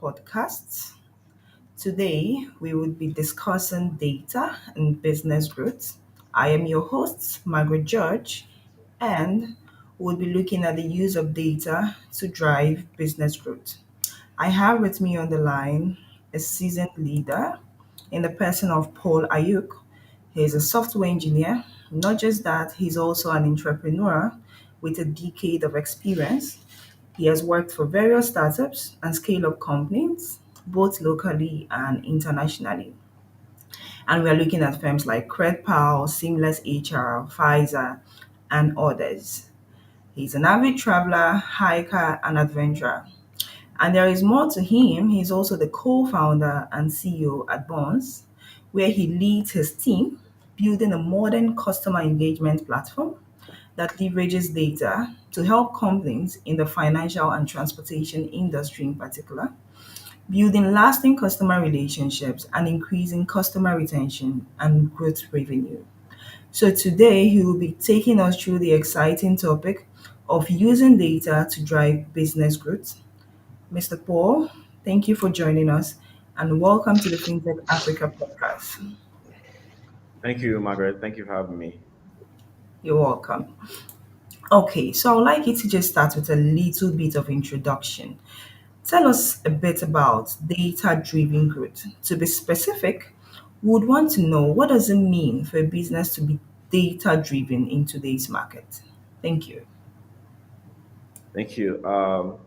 podcast. Today, we will be discussing data and business growth. I am your host, Margaret George, and we'll be looking at the use of data to drive business growth. I have with me on the line a seasoned leader in the person of Paul Ayuk. He is a software engineer. Not just that, he's also an entrepreneur with a decade of experience. He has worked for various startups and scale up companies, both locally and internationally. And we are looking at firms like CredPal, Seamless HR, Pfizer, and others. He's an avid traveler, hiker, and adventurer. And there is more to him. He's also the co founder and CEO at Bonds, where he leads his team building a modern customer engagement platform that leverages data to help companies in the financial and transportation industry in particular, building lasting customer relationships and increasing customer retention and growth revenue. So today he will be taking us through the exciting topic of using data to drive business growth. Mr. Paul, thank you for joining us and welcome to the Fintech Africa podcast. Thank you, Margaret. Thank you for having me. You're welcome. Okay, so I would like you to just start with a little bit of introduction. Tell us a bit about data driven growth. To be specific, we would want to know what does it mean for a business to be data driven in today's market? Thank you. Thank you.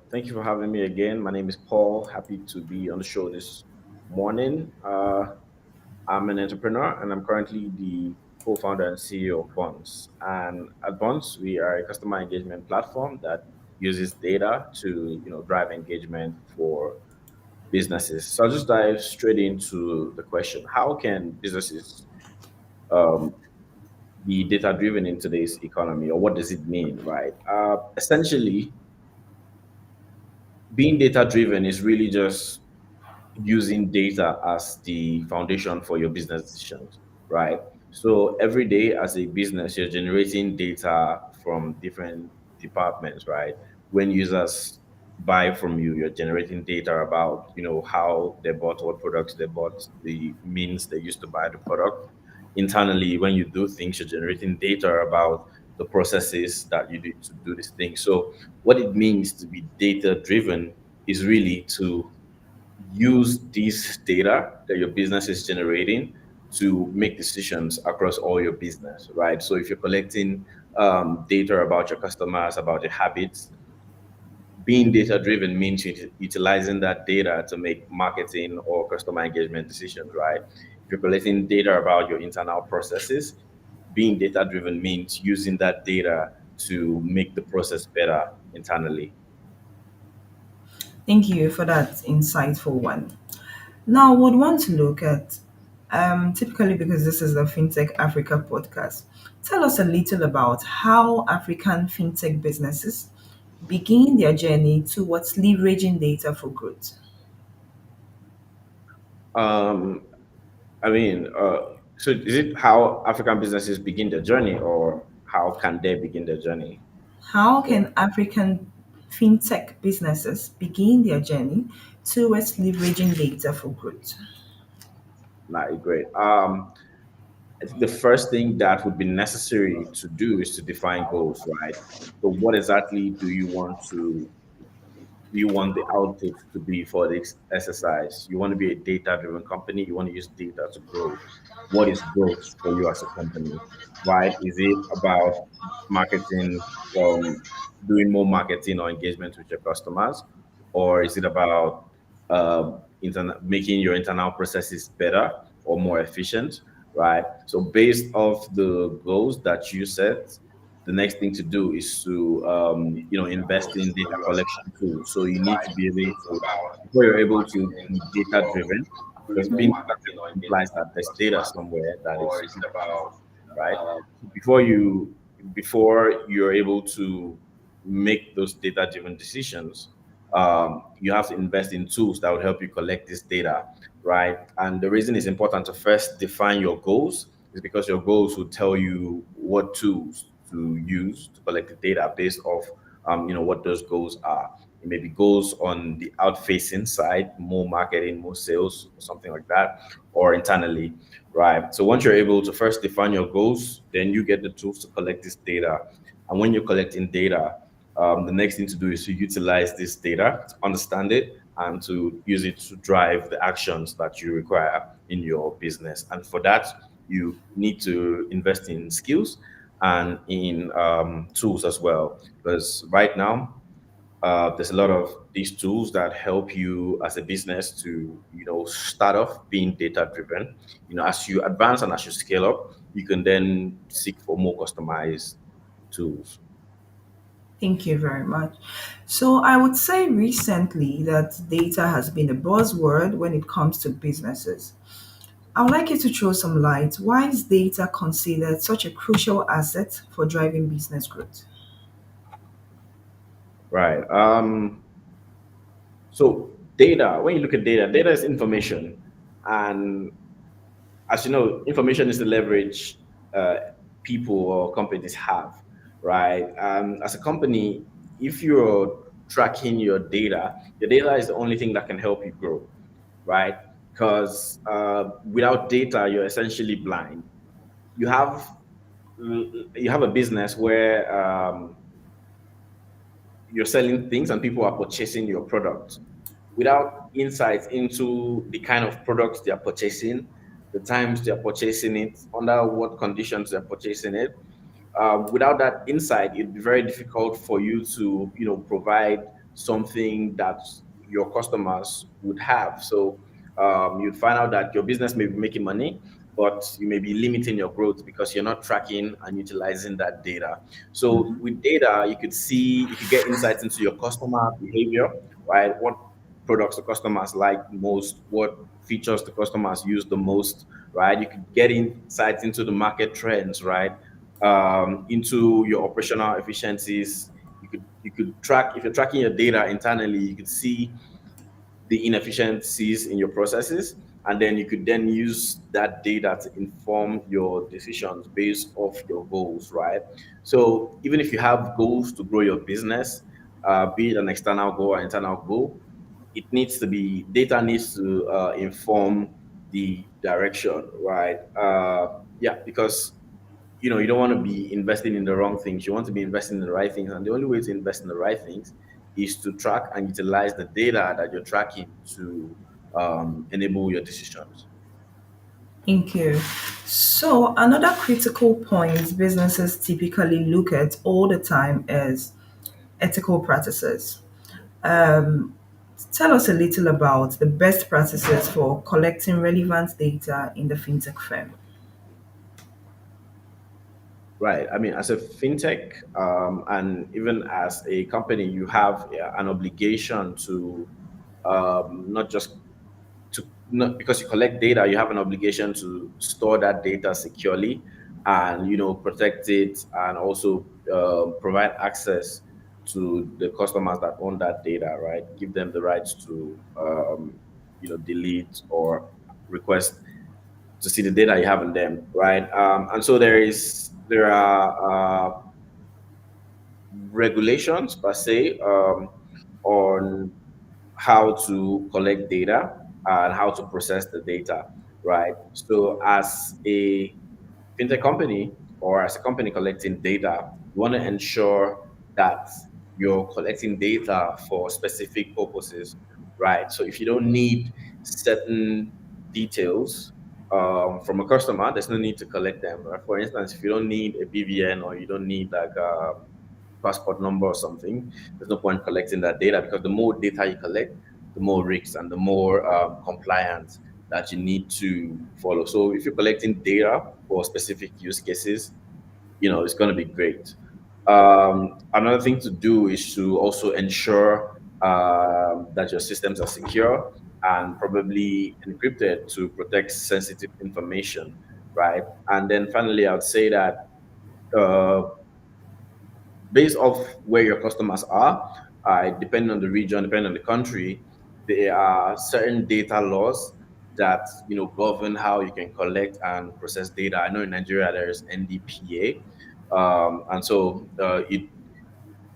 Thank you for having me again. My name is Paul. Happy to be on the show this morning. I'm an entrepreneur and I'm currently the co-founder and CEO of Bonds. And at Bonds, we are a customer engagement platform that uses data to, drive engagement for businesses. So I'll just dive straight into the question: how can businesses um, be data driven in today's economy, or what does it mean, right? Essentially, being data driven is really just using data as the foundation for your business decisions, right? So every day as a business, you're generating data from different departments, right? When users buy from you, you're generating data about, how they bought, what products they bought, the means they used to buy the product. Internally, when you do things, you're generating data about the processes that you do to do this thing. So what it means to be data driven is really to use this data that your business is generating to make decisions across all your business, right? So if you're collecting data about your customers, about their habits, being data driven means utilizing that data to make marketing or customer engagement decisions, right? If you're collecting data about your internal processes, being data driven means using that data to make the process better internally. Thank you for that insightful one. Now, we would want to look at, typically because this is the FinTech Africa podcast, tell us a little about how African FinTech businesses begin their journey towards leveraging data for growth. Um, I mean, so is it how African businesses begin their journey, or how can they begin their journey? How Yeah, can African FinTech businesses begin their journey towards leveraging data for growth? not great. I think the first thing that would be necessary to do is to define goals, right? So, what exactly do you want the output to be for this exercise? You want to be a data-driven company. You want to use data to grow. What is growth for you as a company, right? Is it about marketing, doing more marketing or engagement with your customers, or is it about making your internal processes better or more efficient, right? So based off the goals that you set, the next thing to do is to invest in data collection tools. So you need to be able to, before you're able to be data driven, because being data driven implies that there's data somewhere that is being used, right? So before you're able to make those data driven decisions, you have to invest in tools that will help you collect this data, right? And the reason it's important to first define your goals is because your goals will tell you what tools to use to collect the data based off, what those goals are. It maybe goes on the out-facing side, more marketing, more sales, or something like that, or internally, right? So once you're able to first define your goals, then you get the tools to collect this data. And when you're collecting data, the next thing to do is to utilize this data, to understand it, and to use it to drive the actions that you require in your business. And for that, you need to invest in skills and in tools as well. Because right now, there's a lot of these tools that help you as a business to, start off being data driven. As you advance and as you scale up, you can then seek for more customized tools. Thank you very much. So, I would say recently that data has been a buzzword when it comes to businesses. I would like you to throw some light. Why is data considered such a crucial asset for driving business growth? Right. So data, when you look at data, data is information. And as you know, information is the leverage uh, people or companies have, right? As a company, if you're tracking your data is the only thing that can help you grow, right? Because without data, you're essentially blind. You have you have a business where you're selling things and people are purchasing your product without insights into the kind of products they are purchasing, the times they are purchasing it, under what conditions they're purchasing it. Without that insight, it'd be very difficult for you to, provide something that your customers would have. So you'd find out that your business may be making money, but you may be limiting your growth because you're not tracking and utilizing that data. So with data, you could get insights into your customer behavior, right? What products the customers like most, what features the customers use the most, right? You could get insights into the market trends, right? Into your operational efficiencies. You could track, if you're tracking your data internally, you could see the inefficiencies in your processes, and then you could then use that data to inform your decisions based off your goals, right? So even if you have goals to grow your business, be it an external goal or internal goal, it needs to be data needs to inform the direction, right? Yeah, because you don't want to be investing in the wrong things. You want to be investing in the right things, and the only way to invest in the right things is to track and utilize the data that you're tracking to enable your decisions. Thank you. So, another critical point businesses typically look at all the time is ethical practices. Um, Tell us a little about the best practices for collecting relevant data in the fintech firm. Right. I mean, as a fintech, and even as a company, you have an obligation to not just to not because you collect data, you have an obligation to store that data securely and protect it, and also provide access to the customers that own that data, right? Give them the rights to delete or request to see the data you have in them, right? And so there are regulations per se on how to collect data and how to process the data, right? So as a fintech company or as a company collecting data, you want to ensure that you're collecting data for specific purposes, right? So if you don't need certain details from a customer, there's no need to collect them. Right? For instance, if you don't need a BVN or you don't need like a passport number or something, there's no point collecting that data because the more data you collect, the more risks and the more compliance that you need to follow. So if you're collecting data for specific use cases, it's going to be great. Another thing to do is to also ensure that your systems are secure and probably encrypted to protect sensitive information, right? And then finally, I would say that uh, based off where your customers are, depending on the region, depending on the country, there are certain data laws that govern how you can collect and process data. I know in Nigeria there is NDPA, and so it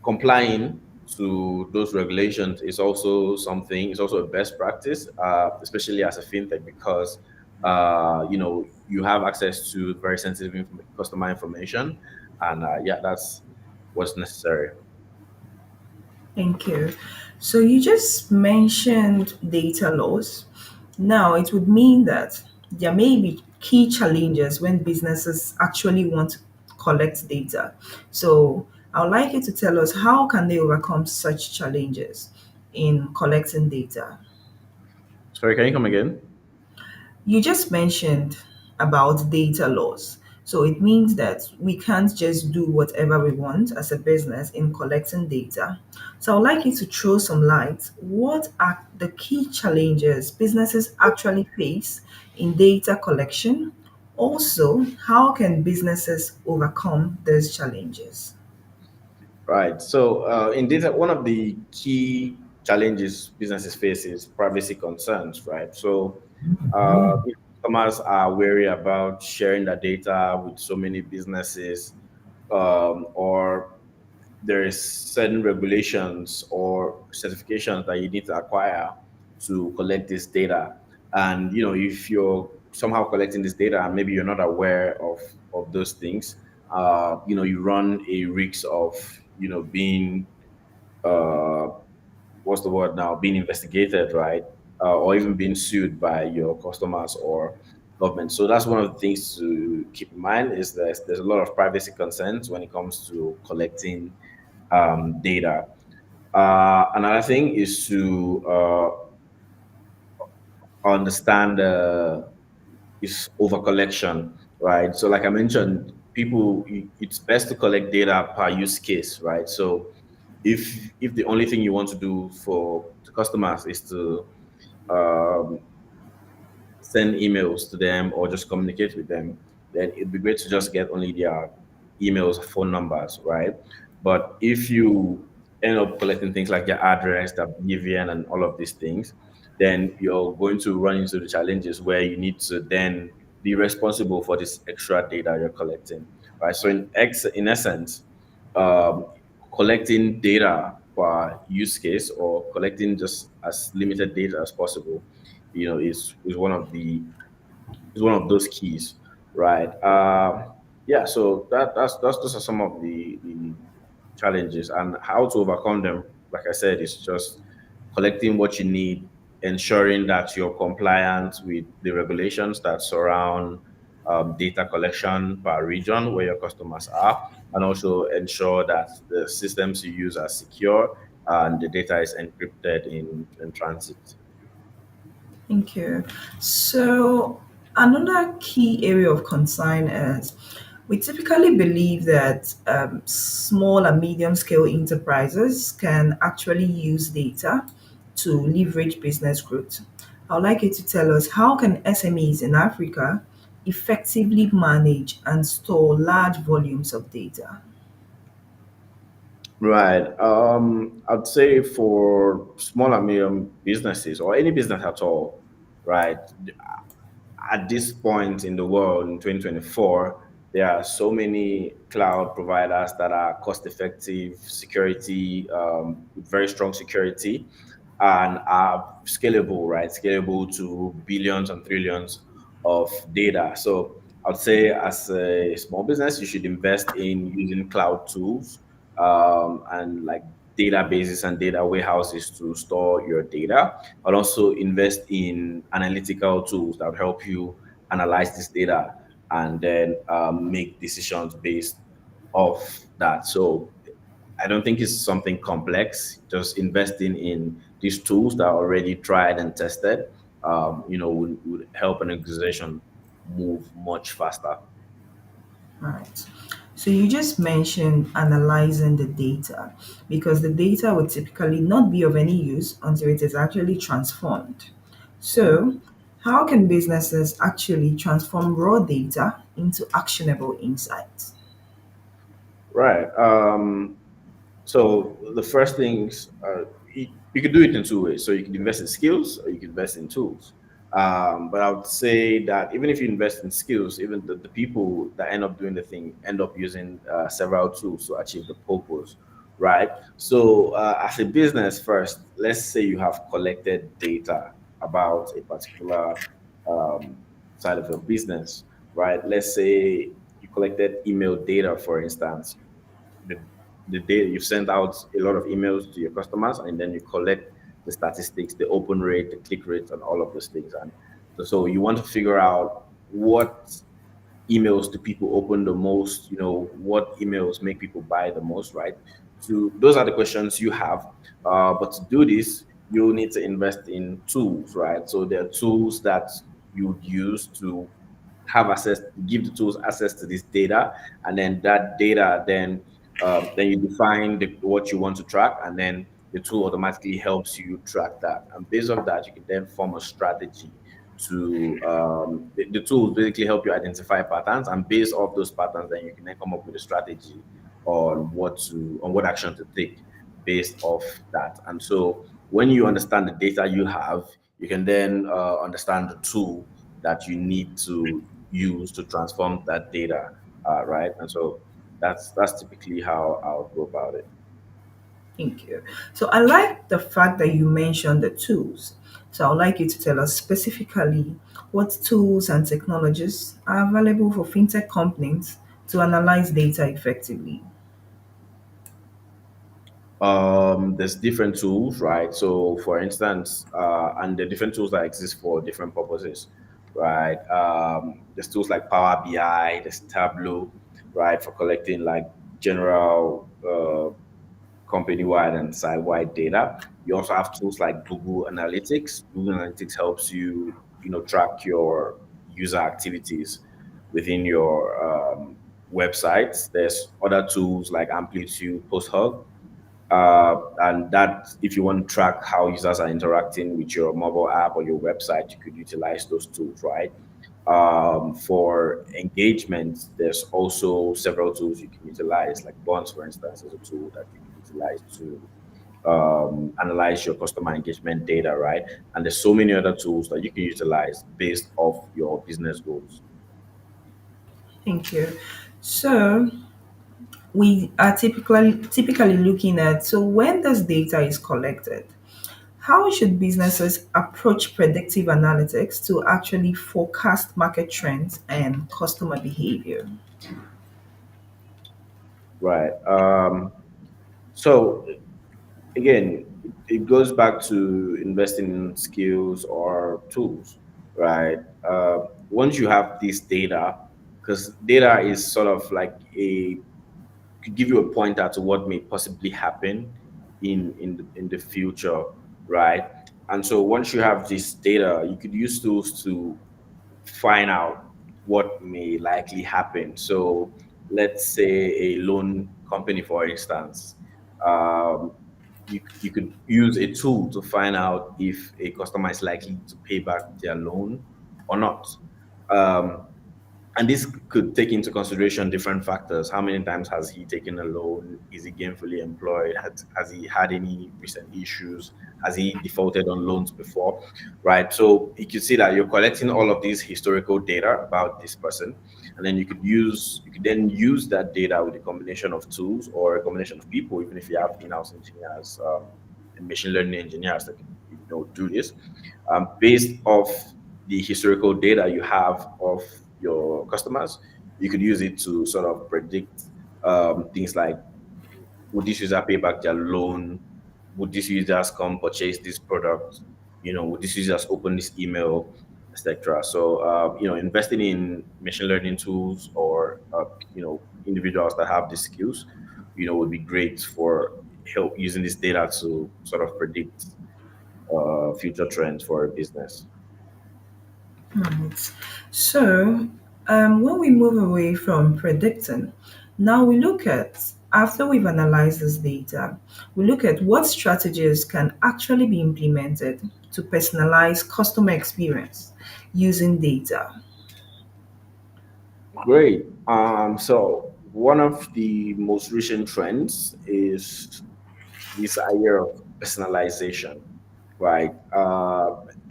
complying. to those regulations is also something. It's also a best practice, especially as a fintech, because you have access to very sensitive customer information, and yeah, that's what's necessary. Thank you. So you just mentioned data loss. Now, it would mean that there may be key challenges when businesses actually want to collect data. So I would like you to tell us how can they overcome such challenges in collecting data. Sorry, can you come again? You just mentioned about data loss. So it means that we can't just do whatever we want as a business in collecting data. So I'd like you to throw some light. What are the key challenges businesses actually face in data collection? Also, how can businesses overcome those challenges? Right. So, in data, one of the key challenges businesses face is privacy concerns, right? So, customers are wary about sharing their data with so many businesses, or there is certain regulations or certifications that you need to acquire to collect this data. And if you're somehow collecting this data and maybe you're not aware of those things, you run a risk of being uh, what's the word now, being investigated, right? Or even being sued by your customers or government. So that's one of the things to keep in mind is that there's a lot of privacy concerns when it comes to collecting data. Another thing is to understand is over collection, right? So, like I mentioned, it's best to collect data per use case, right? So, if the only thing you want to do for the customers is to um, send emails to them or just communicate with them, then it'd be great to just get only their emails, phone numbers, right? But if you end up collecting things like their address, their BVN, and all of these things, then you're going to run into the challenges where you need to then be responsible for this extra data you're collecting, right? So in essence, um, collecting data per use case or collecting just as limited data as possible, is one of those keys, right? Yeah, so that's those are some of the challenges and how to overcome them. Like I said, is just collecting what you need, ensuring that you're compliant with the regulations that surround data collection per region where your customers are, and also ensure that the systems you use are secure and the data is encrypted in transit. Thank you. So, another key area of concern is we typically believe that small and medium scale enterprises can actually use data to leverage business growth. I would like you to tell us how can SMEs in Africa effectively manage and store large volumes of data? Right. I'd say for small and medium businesses or any business at all, right? At this point in the world in 2024, there are so many cloud providers that are cost effective, security, with very strong security, and are scalable, right? Scalable to billions and trillions of data. So I'd say as a small business, you should invest in using cloud tools and like databases and data warehouses to store your data, but also invest in analytical tools that will help you analyze this data and then make decisions based off that. So I don't think it's something complex. Just investing in these tools that are already tried and tested, would help an organization move much faster. Right. So you just mentioned analyzing the data because the data would typically not be of any use until it is actually transformed. So, how can businesses actually transform raw data into actionable insights? Right. So the first things you can do it in two ways. So you can invest in skills or you can invest in tools. But I would say that even if you invest in skills, even the people that end up doing the thing end up using several tools to achieve the purpose right? So, as a business, first, let's say you have collected data about a particular um, side of your business, right? Let's say you collected email data, for instance. The, the data you've sent out a lot of emails to your customers, and then you collect the statistics, the open rate, the click rates, and all of those things. And so you want to figure out what emails do people open the most, what emails make people buy the most, right? So those are the questions you have. But to do this, you need to invest in tools, right? So there are tools that you would use to have access, give the tools access to this data, and then that data, then you define what you want to track, and then the tool automatically helps you track that. And based on that, you can then form a strategy to the tools basically help you identify patterns, and based off those patterns, then you can then come up with a strategy on what action to take based off that. And so when you understand the data you have, you can then understand the tool that you need to use to transform that data, right? And so that's typically how I'll go about it. Thank you. So I like the fact that you mentioned the tools. So I would like you to tell us specifically what tools and technologies are available for fintech companies to analyze data effectively. There's different tools, right? So for instance, and the different tools that exist for different purposes, right? There's tools like Power BI, there's Tableau, right, for collecting like general company-wide and site-wide data. You also have tools like Google Analytics. Google Analytics helps you, track your user activities within your websites. There's other tools like Amplitude, PostHub, and that, if you want to track how users are interacting with your mobile app or your website, you could utilize those tools, right? For engagement, there's also several tools you can utilize, like Bonds, for instance, is a tool that you can utilize to analyze your customer engagement data, right? And there's so many other tools that you can utilize based off your business goals. Thank you. So we are typically looking at, so when this data is collected, how should businesses approach predictive analytics to actually forecast market trends and customer behavior? Right. So again, it goes back to investing in skills or tools, right? Once you have this data, because data is sort of like could give you a pointer to what may possibly happen in the future, right? And so once you have this data, you could use tools to find out what may likely happen. So let's say a loan company, for instance, um, you could use a tool to find out if a customer is likely to pay back their loan or not. Um, and this could take into consideration different factors. How many times has he taken a loan? Is he gainfully employed? Has he had any recent issues? Has he defaulted on loans before? Right. So you can see that you're collecting all of these historical data about this person. And then you could then use that data with a combination of tools or a combination of people, even if you have in-house engineers, and machine learning engineers that can, do this, based off the historical data you have of your customers. You could use it to sort of predict things like, would this user pay back their loan? Would this users come purchase this product? Would this users open this email, etc. So, investing in machine learning tools or individuals that have these skills, would be great for help using this data to sort of predict future trends for a business. Right. So, when we move away from predicting, now we look at, after we've analyzed this data, we look at what strategies can actually be implemented to personalize customer experience using data. Great. So one of the most recent trends is this idea of personalization, right?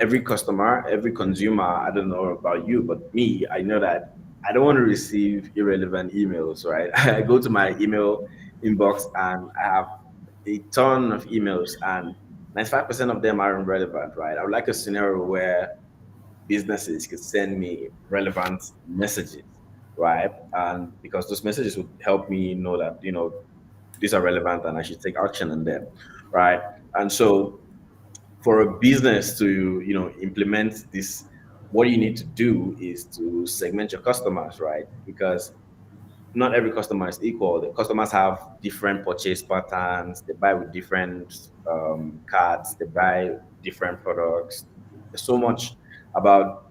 Every customer, every consumer, I don't know about you, but me, I know that I don't want to receive irrelevant emails, right? I go to my email inbox and I have a ton of emails and 95% of them aren't relevant, right? I would like a scenario where businesses could send me relevant messages, right? And because those messages would help me know that, these are relevant and I should take action on them, right? And so for a business to, implement this, what you need to do is to segment your customers, right? Because not every customer is equal. The customers have different purchase patterns. They buy with different cards. They buy different products. There's so much about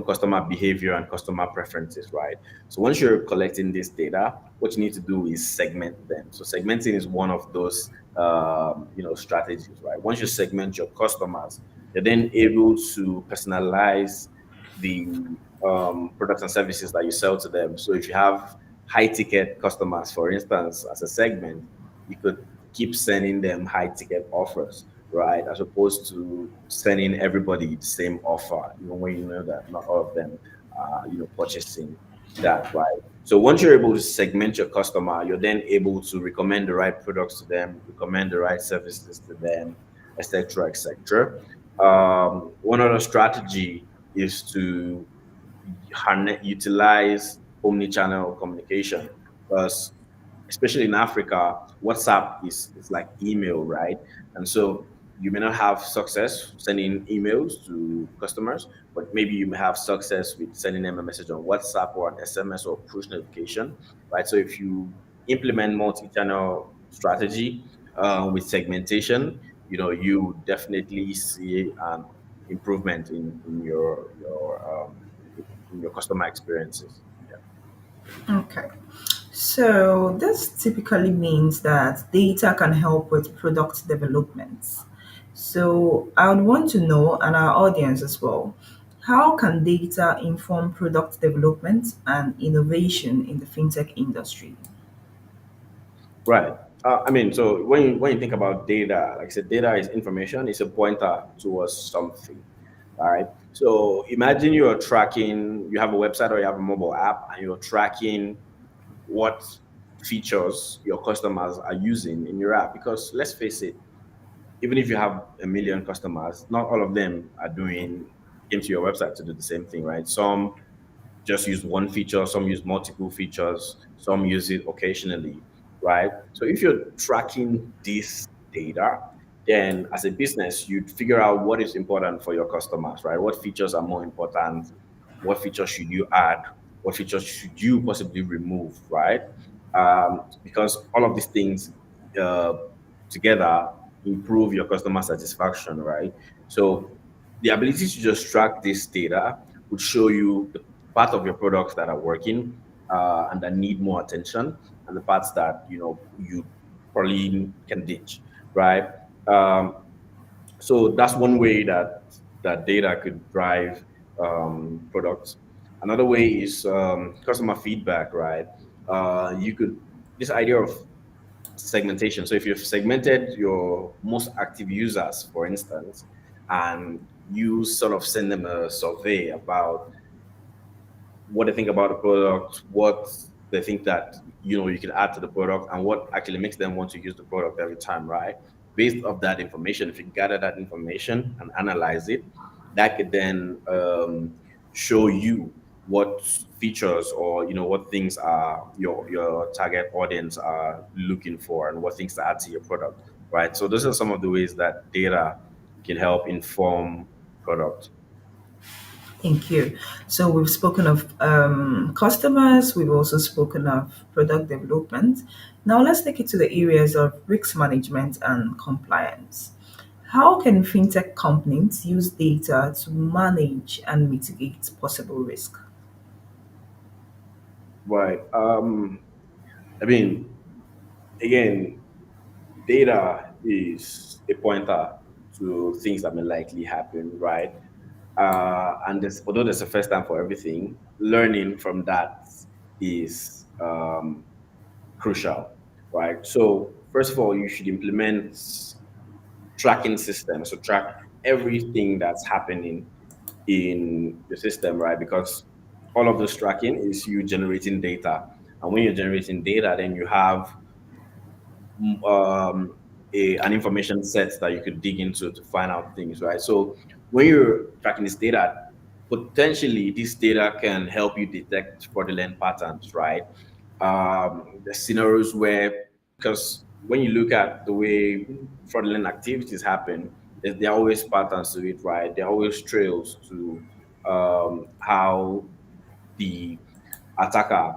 customer behavior and customer preferences, right? So once you're collecting this data, what you need to do is segment them. So segmenting is one of those strategies, right? Once you segment your customers, you're then able to personalize the products and services that you sell to them. So if you have high ticket customers, for instance, as a segment, you could keep sending them high ticket offers, right? As opposed to sending everybody the same offer, even when you know that not all of them are, purchasing that, right? So once you're able to segment your customer, you're then able to recommend the right products to them, recommend the right services to them, etc., etc. One other strategy is to utilize omni-channel communication because especially in Africa, WhatsApp is like email, right? And so you may not have success sending emails to customers, but maybe you may have success with sending them a message on WhatsApp or an SMS or push notification, right? So if you implement multi-channel strategy with segmentation, you definitely see an improvement in your customer experiences. Yeah. Okay. So this typically means that data can help with product development. So I would want to know, and our audience as well, how can data inform product development and innovation in the fintech industry? Right. So when you think about data, like I said, data is information. It's a pointer towards something. All right. So imagine you are tracking. You have a website or you have a mobile app, and you're tracking what features your customers are using in your app. Because let's face it, even if you have a million customers, not all of them are doing came to your website to do the same thing, right? Some just use one feature, some use multiple features, some use it occasionally, right? So if you're tracking this data, then as a business, you'd figure out what is important for your customers, right? What features are more important? What features should you add? What features should you possibly remove, right? Because all of these things uh, together improve your customer satisfaction, right? So the ability to just track this data would show you the part of your products that are working and that need more attention, and the parts that you probably can ditch, right? Um, so that's one way that data could drive products. Another way is customer feedback, right? You could this idea of segmentation. So if you've segmented your most active users, for instance, and you sort of send them a survey about what they think about the product, what they think that you can add to the product, and what actually makes them want to use the product every time, right? Based off that information, if you gather that information and analyze it, that could then show you what features or what things are your target audience are looking for and what things to add to your product, right? So those are some of the ways that data can help inform product. Thank you. So we've spoken of customers, we've also spoken of product development. Now let's take it to the areas of risk management and compliance. How can fintech companies use data to manage and mitigate possible risk? Right. I mean, again, data is a pointer to things that may likely happen, right? And although there's a first time for everything, learning from that is crucial, right? So first of all, you should implement tracking systems. So track everything that's happening in the system, right? Because all of this tracking is you generating data. And when you're generating data, then you have an information set that you could dig into to find out things, right? So when you're tracking this data, potentially this data can help you detect fraudulent patterns, right? The scenarios where, because when you look at the way fraudulent activities happen, there are always patterns to it, right? There are always trails to how the attacker,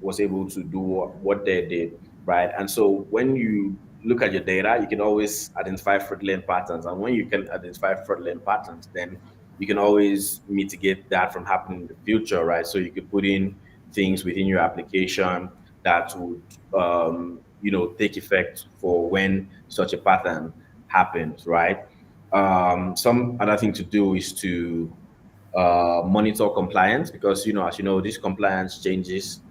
was able to do what they did, right? And so when you look at your data, you can always identify fraudulent patterns. And when you can identify fraudulent patterns, then you can always mitigate that from happening in the future, right? So you could put in things within your application that would, take effect for when such a pattern happens, right? Some other thing to do is to monitor compliance because as you know, these compliance changes.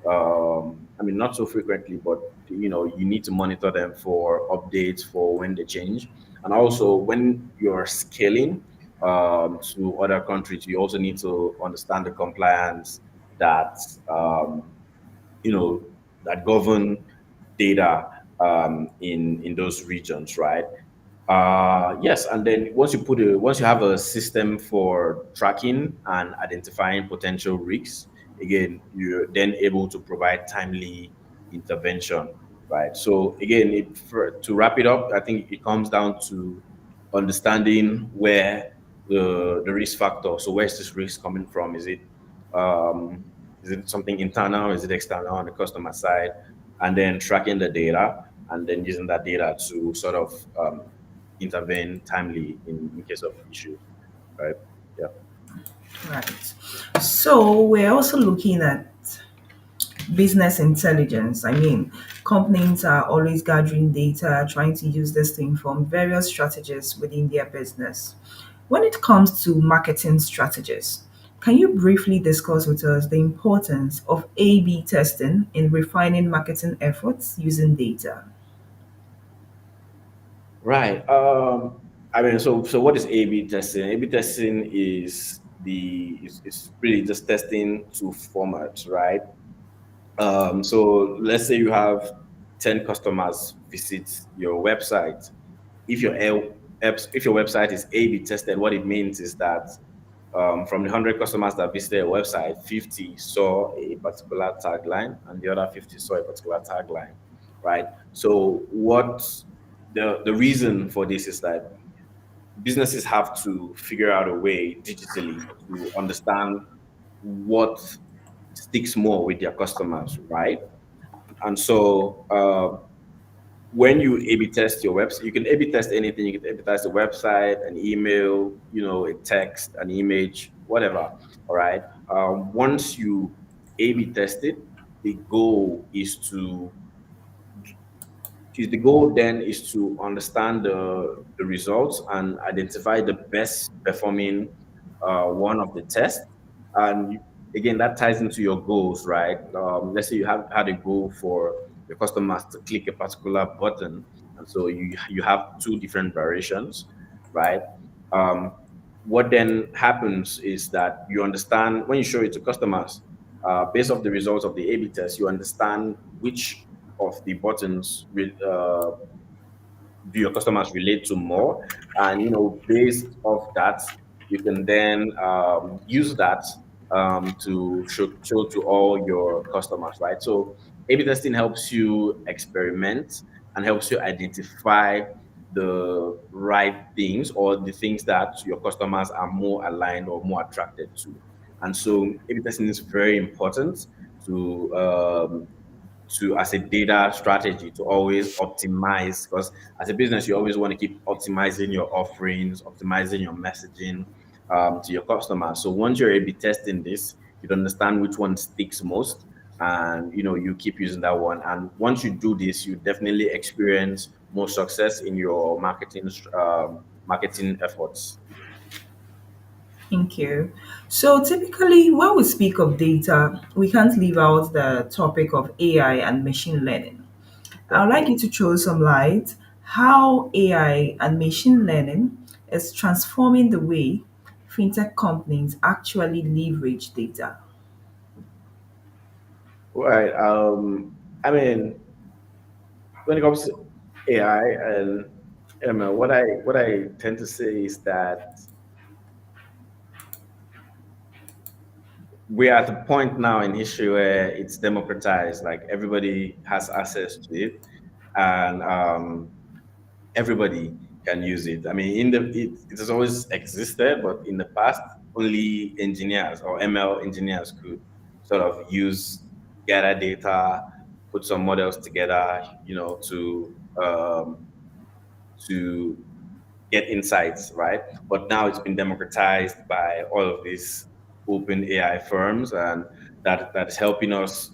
I mean, not so frequently, but you need to monitor them for updates for when they change, and also when you're scaling to other countries, you also need to understand the compliance that you know that govern data in those regions, right? Yes, and then once you have a system for tracking and identifying potential risks, again, you're then able to provide timely intervention, right? So again, to wrap it up, I think it comes down to understanding where the risk factor. So where's this risk coming from? Um, is it something internal? Is it external on the customer side? And then tracking the data and then using that data to sort of intervene timely in case of issues, right? Yeah. Right. So we're also looking at business intelligence. I mean, companies are always gathering data, trying to use this to inform various strategies within their business. When it comes to marketing strategies, can you briefly discuss with us the importance of A B testing in refining marketing efforts using data? Right. I mean, so what is A/B testing? A/B testing is really just testing two formats, right? So let's say you have 10 customers visit your website. If if your website is A/B tested, what it means is that from the 100 customers that visited your website, 50 saw a particular tagline and the other 50 saw a particular tagline, right? So the reason for this is that businesses have to figure out a way digitally to understand what sticks more with their customers, right? And so when you A/B test your website, you can A/B test anything. You can A/B test a website, an email, a text, an image, whatever. All right. Once you A/B test it, the goal the goal then is to understand the results and identify the best performing one of the tests. And again, that ties into your goals, right? Let's say you have had a goal for your customers to click a particular button, and so you have two different variations, right? Um, what then happens is that you understand when you show it to customers, based off the results of the A/B test, you understand which of the buttons do your customers relate to more, and based off that, you can then use that to show to all your customers, right? So A/B testing helps you experiment and helps you identify the right things or the things that your customers are more aligned or more attracted to. And so A/B testing is very important to as a data strategy to always optimize, because as a business you always want to keep optimizing your offerings, optimizing your messaging to your customers. So once you're A/B testing this, you understand which one sticks most, and you keep using that one. And once you do this, you definitely experience more success in your marketing efforts. Thank you. So typically, when we speak of data, we can't leave out the topic of AI and machine learning. I would like you Definitely. to throw some light how AI and machine learning is transforming the way fintech companies actually leverage data. Right. I mean, when it comes to AI and ML, what I tend to say is that we're at the point now in history where it's democratized, like everybody has access to it, and everybody can use it. I mean, it has always existed, but in the past, only engineers or ML engineers could sort of use gather data, put some models together, to get insights, right? But now it's been democratized by all of these open AI firms, and that's helping us,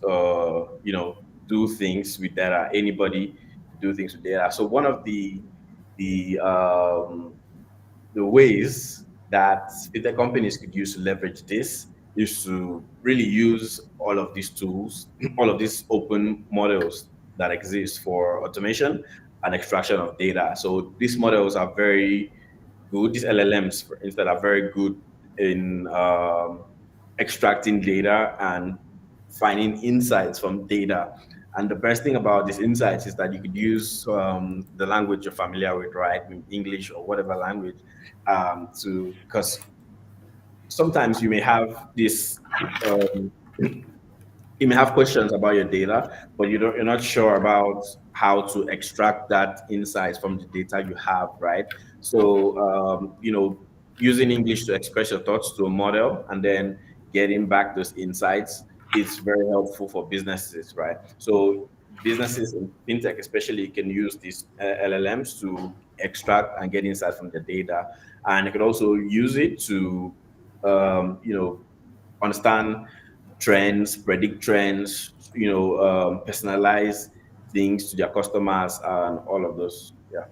do things with data. Anybody do things with data. So one of the the ways that fintech companies could use to leverage this is to really use all of these tools, all of these open models that exist for automation and extraction of data. So these models are very good. These LLMs, for instance, are very good in extracting data and finding insights from data. And the best thing about these insights is that you could use the language you're familiar with, right, English or whatever language, to because sometimes you may have this. Um, you may have questions about your data, but you're not sure about how to extract that insights from the data you have, right? So, using English to express your thoughts to a model and then getting back those insights is very helpful for businesses, right? So, businesses in fintech, especially, can use these LLMs to extract and get insights from the data, and you can also use it to, understand trends, predict trends, personalize things to their customers and all of those. Yeah.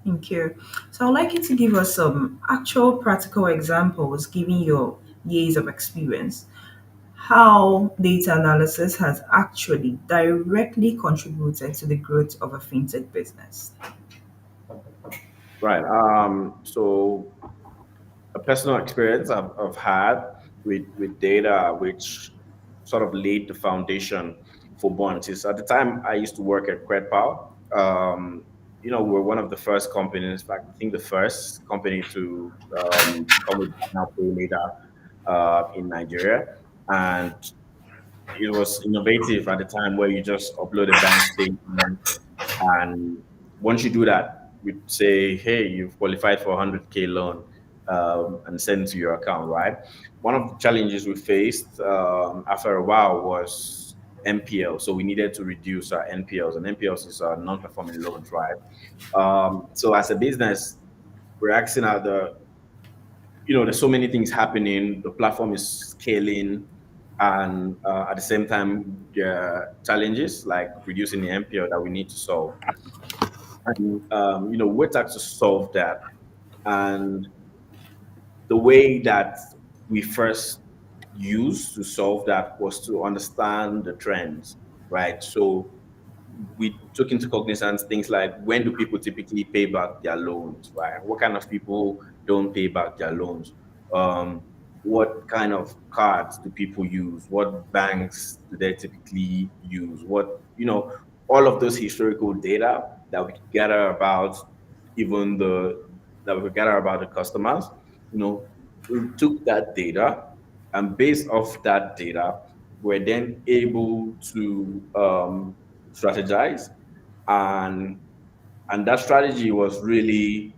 Thank you. So I'd like you to give us some actual practical examples, given your years of experience, how data analysis has actually directly contributed to the growth of a fintech business. Right. So a personal experience I've had with data, which sort of laid the foundation for Bonds, is at the time I used to work at CredPal. We're one of the first companies, in fact, I think the first company to come with buy now pay later in Nigeria, and it was innovative at the time where you just upload a bank statement, and once you do that, we say, hey, you've qualified for a 100K loan, and send it to your account, right? One of the challenges we faced after a while was NPL. So we needed to reduce our NPLs, and NPLs is our non-performing loans, right? So as a business, we're asking at there's so many things happening. The platform is scaling, and at the same time, there are challenges like reducing the NPL that we need to solve. And we're tasked to solve that. And the way that we first used to solve that was to understand the trends, right? So we took into cognizance things like, when do people typically pay back their loans, right? What kind of people don't pay back their loans? Um, what kind of cards do people use? What banks do they typically use? All of those historical data that we could gather about, even that we could gather about the customers, we took that data, and based off that data, we're then able to strategize, and that strategy was really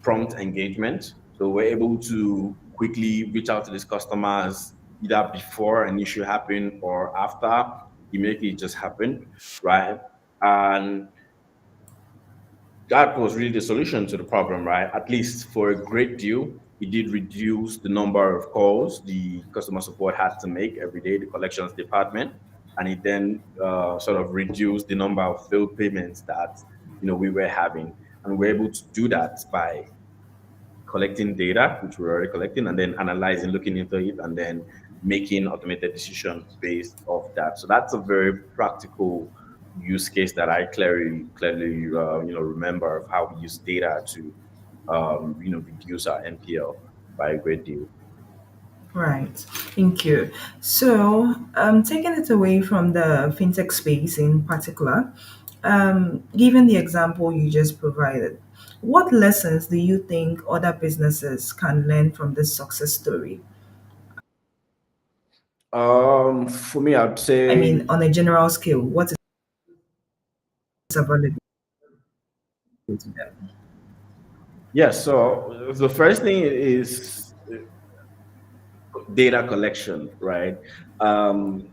prompt engagement. So we're able to quickly reach out to these customers either before an issue happened or after. Immediately it just happened, right? And that was really the solution to the problem, right? At least for a great deal, it did reduce the number of calls the customer support had to make every day, the collections department, and it then sort of reduced the number of failed payments that we were having, and we're able to do that by collecting data, which we're already collecting, and then analyzing, looking into it, and then making automated decisions based off that. So that's a very practical use case that I clearly remember of how we use data to reduce our NPL by a great deal. Right. Thank you. So, taking it away from the fintech space in particular, given the example you just provided, what lessons do you think other businesses can learn from this success story? For me, I'd I mean, say on a general scale, what is available to them? yes. So the first thing is data collection, right? Um,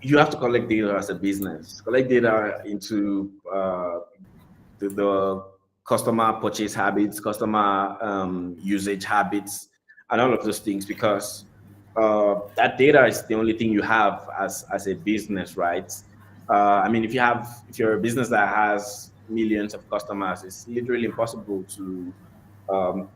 you have to collect data as a business. Collect data into the customer purchase habits, customer usage habits, and all of those things because that data is the only thing you have as a business, right? I mean, if you're a business that has millions of customers, it's literally impossible to um,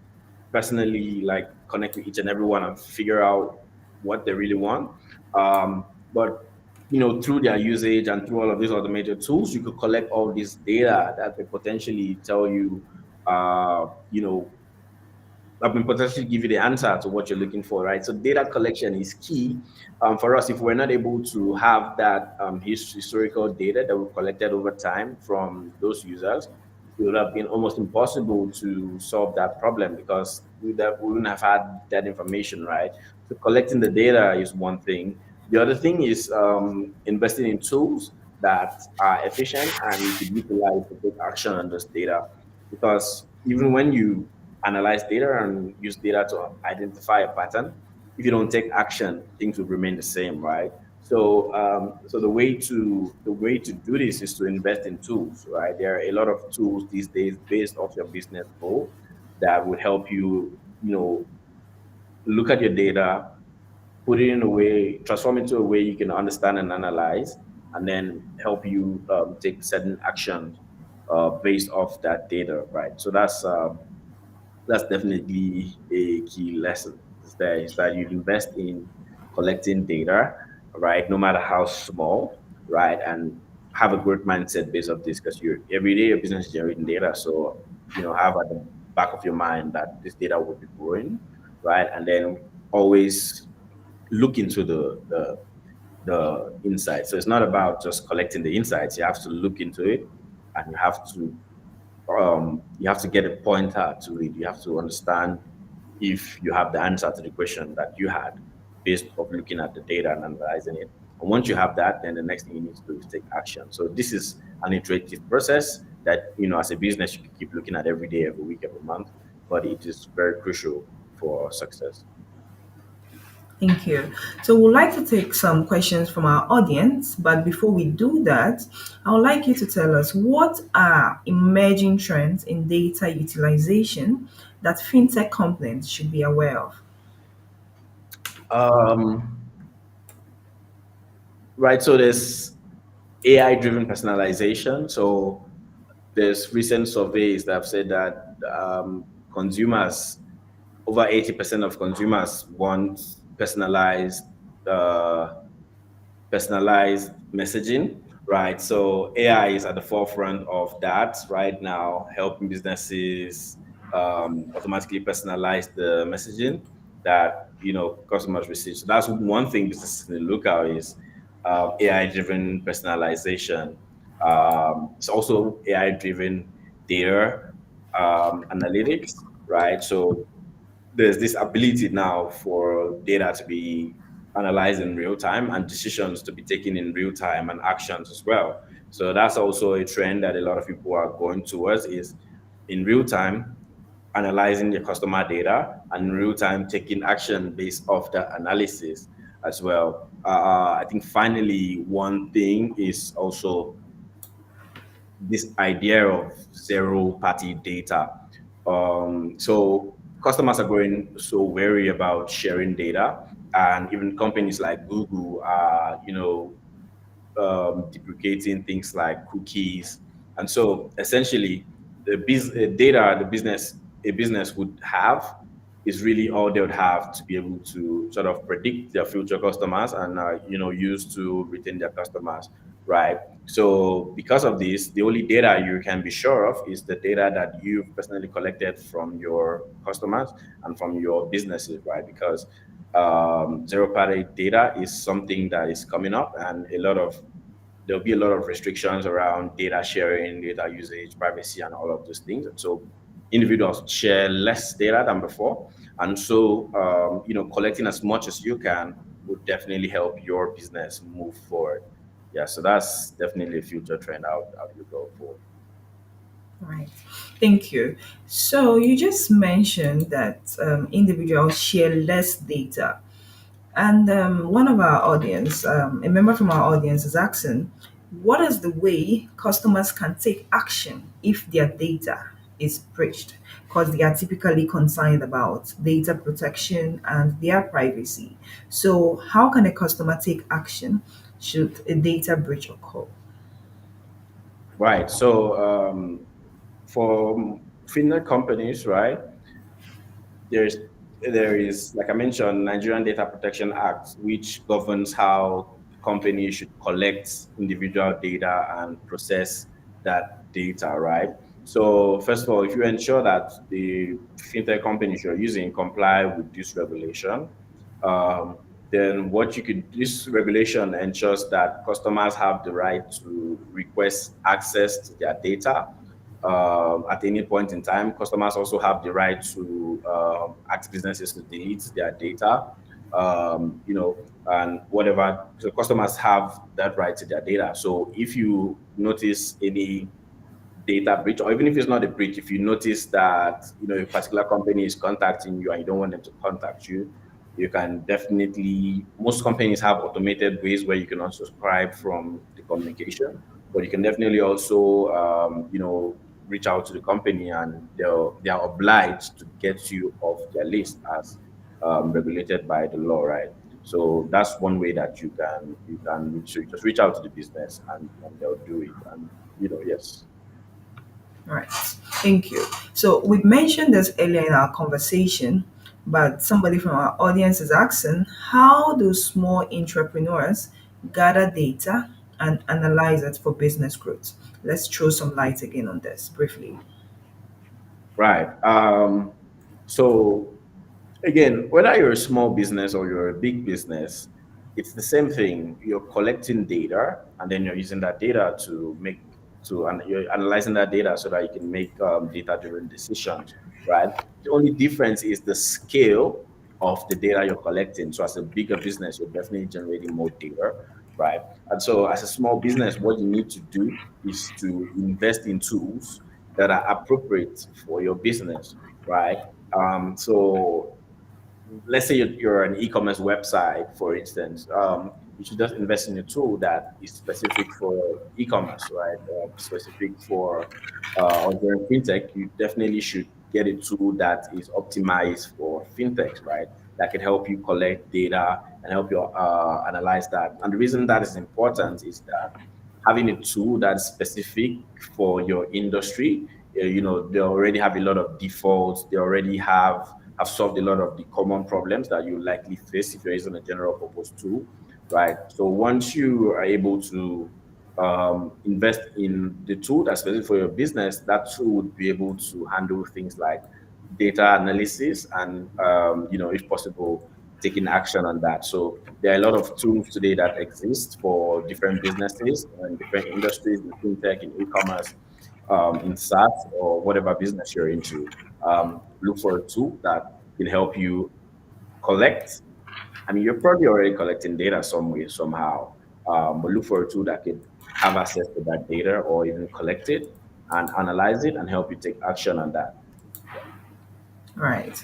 personally like connect with each and every one and figure out what they really want. But through their usage and through all of these automated tools, you could collect all this data that may potentially tell you, uh, you know, that may potentially give you the answer to what you're looking for, right? So data collection is key for us. If we're not able to have that historical data that we collected over time from those users, it would have been almost impossible to solve that problem because we wouldn't have had that information, right? So collecting the data is one thing. The other thing is investing in tools that are efficient and you could utilize to take action on this data. Because even when you analyze data and use data to identify a pattern, if you don't take action, things will remain the same, right? So the way to do this is to invest in tools, right? There are a lot of tools these days based off your business goal that would help you, look at your data, put it in a way, transform it into a way you can understand and analyze, and then help you take certain actions based off that data, right? So that's definitely a key lesson. Is that you invest in collecting data, right? No matter how small, right? And have a growth mindset based off this because you're every day your business is generating data. So have at the back of your mind that this data will be growing, right? And then always look into the insights. So it's not about just collecting the insights. You have to look into it, and you have to get a pointer to it. You have to understand if you have the answer to the question that you had based off looking at the data and analyzing it. And once you have that, then the next thing you need to do is take action. So this is an iterative process that as a business you can keep looking at every day, every week, every month, but it is very crucial for success. Thank you. So, we'd like to take some questions from our audience, but before we do that, I would like you to tell us what are emerging trends in data utilization that fintech companies should be aware of. Um, right. So there's AI driven personalization. So there's recent surveys that have said that consumers, over 80% of consumers want personalized uh, personalized messaging, right? So AI is at the forefront of that right now, helping businesses automatically personalize the messaging that customers receive. So that's one thing businesses need to look at is AI-driven personalization. It's also AI-driven data analytics, right? So there's this ability now for data to be analyzed in real time and decisions to be taken in real time and actions as well. So that's also a trend that a lot of people are going towards is in real time analyzing your customer data and in real time taking action based off the analysis as well. I think finally one thing is also this idea of zero party data. So customers are going so wary about sharing data, and even companies like Google are, deprecating things like cookies. And so essentially, data a business would have is really all they would have to be able to sort of predict their future customers and use to retain their customers, right? So because of this, the only data you can be sure of is the data that you've personally collected from your customers and from your businesses, right? Because zero party data is something that is coming up, and there'll be a lot of restrictions around data sharing, data usage, privacy, and all of those things. And so individuals share less data than before. And so, collecting as much as you can would definitely help your business move forward. Yeah, so that's definitely a future trend I would look out for. Right. Thank you. So you just mentioned that individuals share less data. And one of our audience, a member from our audience, is asking, what is the way customers can take action if their data is breached? Because they are typically concerned about data protection and their privacy. So, how can a customer take action should a data breach occur? Right. So for fintech companies, right, there's there is, like I mentioned, Nigerian Data Protection Act, which governs how the company should collect individual data and process that data, right? So first of all, if you ensure that the fintech companies you're using comply with this regulation, um, then what you could this regulation ensures that customers have the right to request access to their data at any point in time. Customers also have the right to ask businesses to delete their data, and whatever. So customers have that right to their data. So if you notice any data breach, or even if it's not a breach, if you notice that a particular company is contacting you and you don't want them to contact you, you can definitely. Most companies have automated ways where you can unsubscribe from the communication, but you can definitely also, reach out to the company and they are obliged to get you off their list as regulated by the law, right? So that's one way that you can just reach out to the business and they'll do it. And yes. Right. Thank you. So we mentioned this earlier in our conversation, but somebody from our audience is asking, how do small entrepreneurs gather data and analyze it for business growth? Let's throw some light again on this briefly. Right. So again, whether you're a small business or you're a big business, it's the same thing. You're collecting data and then you're using that data and you're analyzing that data so that you can make data-driven decisions, right? The only difference is the scale of the data you're collecting. So as a bigger business, you're definitely generating more data, right? And so as a small business, what you need to do is to invest in tools that are appropriate for your business, right? So let's say you're an e-commerce website, for instance, you should just invest in a tool that is specific for e-commerce, right? Specific for or you're in fintech, you definitely should get a tool that is optimized for fintechs, right? That can help you collect data and help you analyze that. And the reason that is important is that having a tool that's specific for your industry, they already have a lot of defaults. They already have solved a lot of the common problems that you likely face if you're using a general purpose tool, right? So once you are able to invest in the tool that's specific for your business, that tool would be able to handle things like data analysis and, if possible, taking action on that. So there are a lot of tools today that exist for different businesses and different industries in fintech, in e-commerce, in SaaS or whatever business you're into. Look for a tool that can help you collect. I mean, you're probably already collecting data some way, somehow, but look for a tool that can have access to that data or even collect it and analyze it and help you take action on that. Yeah. Right.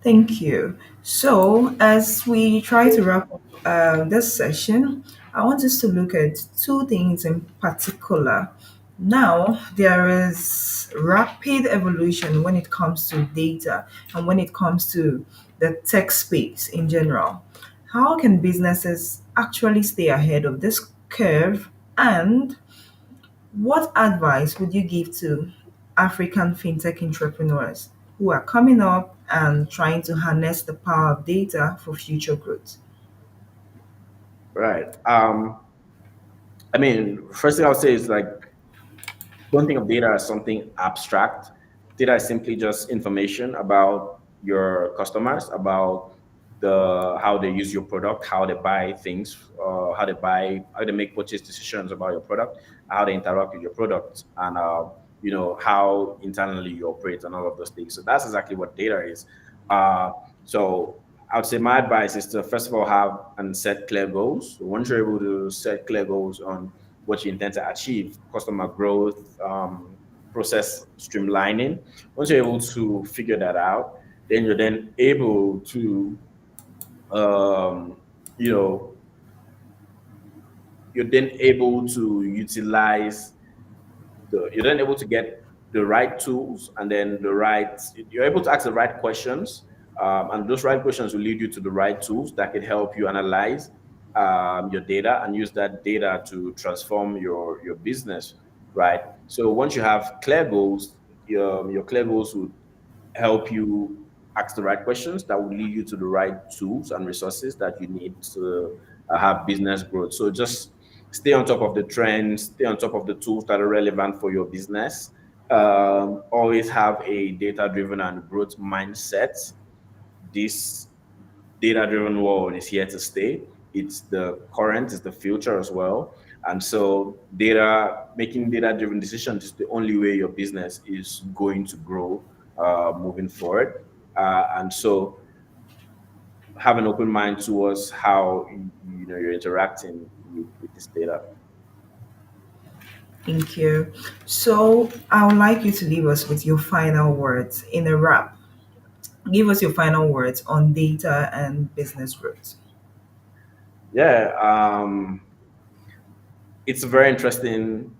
Thank you. So, as we try to wrap up this session, I want us to look at two things in particular. Now, there is rapid evolution when it comes to data and when it comes to the tech space in general. How can businesses actually stay ahead of this curve? And what advice would you give to African fintech entrepreneurs who are coming up and trying to harness the power of data for future growth? Right. I mean, first thing I'll say is like, don't think of data as something abstract. Data is simply just information about your customers, about the how they use your product, how they buy things, how they make purchase decisions about your product, how they interact with your product, and how internally you operate and all of those things. So that's exactly what data is. So I would say my advice is to first of all have and set clear goals. So once you're able to set clear goals on what you intend to achieve, customer growth, process streamlining, once you're able to figure that out, then you're then able to um, you know you're then able to utilize you're then able to get the right tools, and then you're able to ask the right questions, and those right questions will lead you to the right tools that can help you analyze your data and use that data to transform your business, right? So once you have clear goals, your clear goals will help you ask the right questions that will lead you to the right tools and resources that you need to have business growth. So just stay on top of the trends, stay on top of the tools that are relevant for your business. Always have a data driven and growth mindset. This data driven world is here to stay. It's the current, it's the future as well. And so making data driven decisions is the only way your business is going to grow moving forward. And so have an open mind towards how you're interacting with this data. Thank you. So I would like you to leave us with your final words in a wrap. Give us your final words on data and business growth. Yeah. It's a very interesting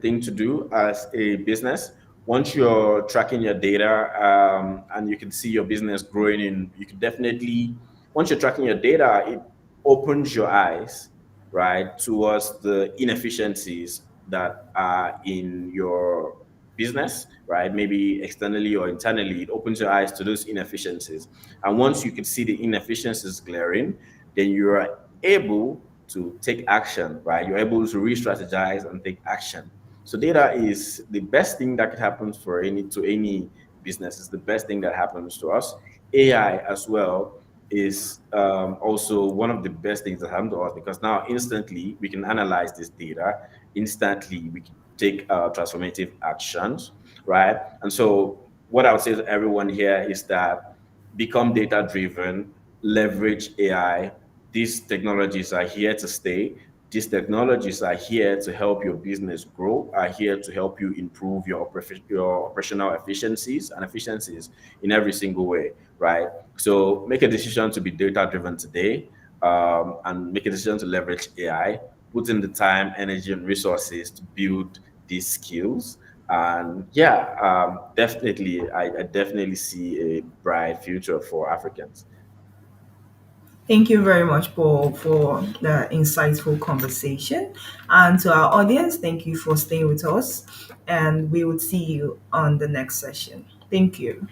thing to do as a business. Once you're tracking your data, and you can see your business growing in, you can definitely, once you're tracking your data, it opens your eyes, right, towards the inefficiencies that are in your business, right? Maybe externally or internally, it opens your eyes to those inefficiencies. And once you can see the inefficiencies glaring, then you are able to take action, right? You're able to re-strategize and take action. So data is the best thing that could happen for any business. It's the best thing that happens to us. AI as well is also one of the best things that happen to us, because now instantly we can analyze this data. Instantly we can take transformative actions, right? And so what I would say to everyone here is that become data driven, leverage AI. These technologies are here to stay. These technologies are here to help your business grow, are here to help you improve your operational efficiencies in every single way, right? So make a decision to be data driven today, and make a decision to leverage AI, put in the time, energy, and resources to build these skills. And yeah, definitely, I definitely see a bright future for Africans. Thank you very much, Paul, for the insightful conversation. And to our audience, thank you for staying with us. And we will see you on the next session. Thank you.